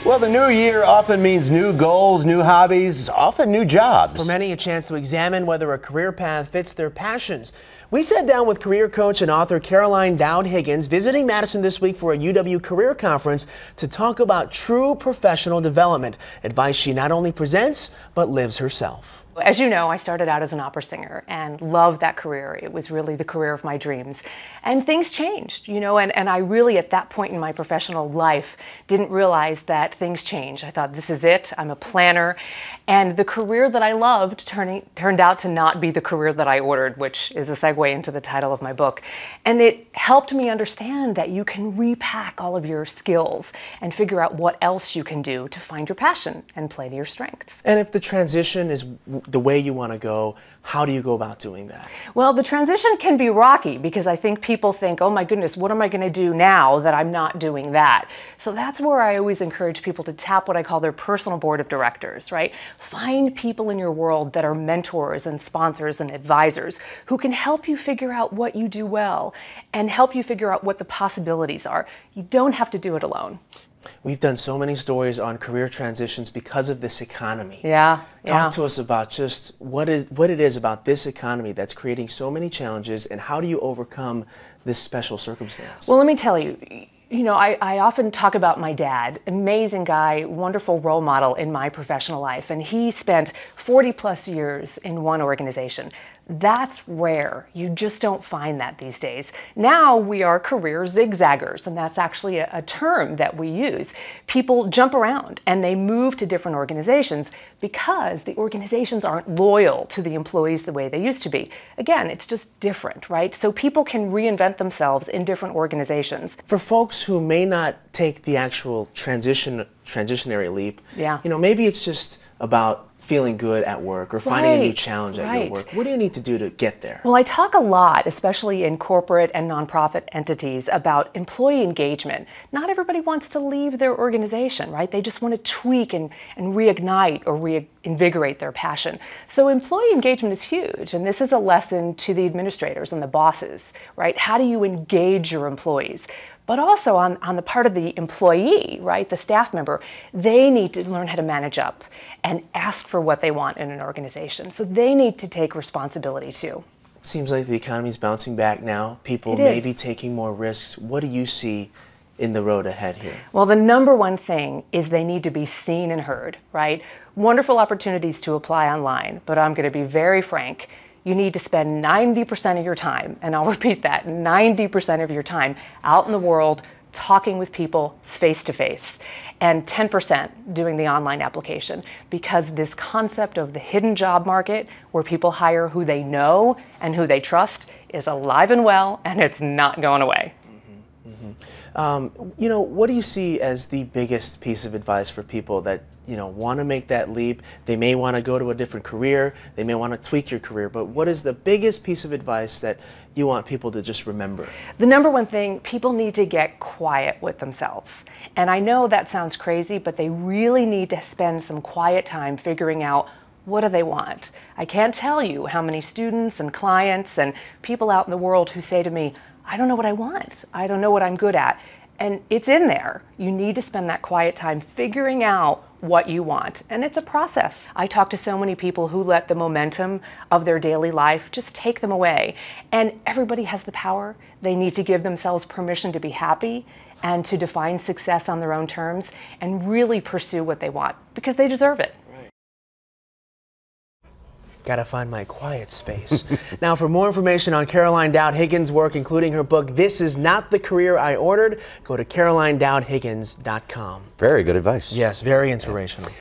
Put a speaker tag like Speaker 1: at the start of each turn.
Speaker 1: Well, the new year often means new goals, new hobbies, often new jobs.
Speaker 2: For many, a chance to examine whether a career path fits their passions. We sat down with career coach and author Caroline Dowd-Higgins, visiting Madison this week for a UW career conference to talk about true professional development, advice she not only presents, but lives herself.
Speaker 3: As you know, I started out as an opera singer and loved that career. It was really the career of my dreams. And things changed, you know, and I really at that point in my professional life didn't realize that things changed. I thought, this is it, I'm a planner. And the career that I loved turned out to not be the career that I ordered, which is a segue into the title of my book. And it helped me understand that you can repack all of your skills and figure out what else you can do to find your passion and play to your strengths.
Speaker 2: And if the transition is the way you want to go, how do you go about doing that?
Speaker 3: Well, the transition can be rocky because I think people think, oh my goodness, what am I going to do now that I'm not doing that? So that's where I always encourage people to tap what I call their personal board of directors, right? Find people in your world that are mentors and sponsors and advisors who can help you figure out what you do well and help you figure out what the possibilities are. You don't have to do it alone.
Speaker 2: We've done so many stories on career transitions because of this economy.
Speaker 3: Talk
Speaker 2: to us about just what it is about this economy that's creating so many challenges, and how do you overcome this special circumstance?
Speaker 3: Well, let me tell you, I often talk about my dad, amazing guy, wonderful role model in my professional life, and he spent 40+ years in one organization. That's rare. You just don't find that these days. Now we are career zigzaggers, and that's actually a term that we use. People jump around and they move to different organizations because the organizations aren't loyal to the employees the way they used to be. Again, it's just different, right? So people can reinvent themselves in different organizations.
Speaker 2: For folks who may not take the actual transitionary leap, maybe it's just about feeling good at work or finding a new challenge at your work. What do you need to do to get there?
Speaker 3: Well, I talk a lot, especially in corporate and nonprofit entities, about employee engagement. Not everybody wants to leave their organization, right? They just want to tweak and reignite or reinvigorate their passion. So employee engagement is huge, and this is a lesson to the administrators and the bosses, right? How do you engage your employees? But also on the part of the employee, right, the staff member, they need to learn how to manage up and ask for what they want in an organization. So they need to take responsibility too.
Speaker 2: Seems like the economy's bouncing back now. People may be taking more risks. What do you see in the road ahead here?
Speaker 3: Well, the number one thing is they need to be seen and heard, right? Wonderful opportunities to apply online, but I'm going to be very frank. You need to spend 90% of your time, and I'll repeat that, 90% of your time out in the world talking with people face to face, and 10% doing the online application, because this concept of the hidden job market where people hire who they know and who they trust is alive and well, and it's not going away.
Speaker 2: What do you see as the biggest piece of advice for people that want to make that leap? They may want to go to a different career, they may want to tweak your career, but what is the biggest piece of advice that you want people to just remember?
Speaker 3: The number one thing, people need to get quiet with themselves. And I know that sounds crazy, but they really need to spend some quiet time figuring out what do they want. I can't tell you how many students and clients and people out in the world who say to me, I don't know what I want. I don't know what I'm good at. And it's in there. You need to spend that quiet time figuring out what you want. And it's a process. I talk to so many people who let the momentum of their daily life just take them away. And everybody has the power. They need to give themselves permission to be happy and to define success on their own terms and really pursue what they want because they deserve it.
Speaker 2: Gotta find my quiet space. Now, for more information on Caroline Dowd-Higgins' work, including her book, This Is Not the Career I Ordered, go to carolinedowdhiggins.com.
Speaker 1: Very good advice.
Speaker 2: Yes, very inspirational.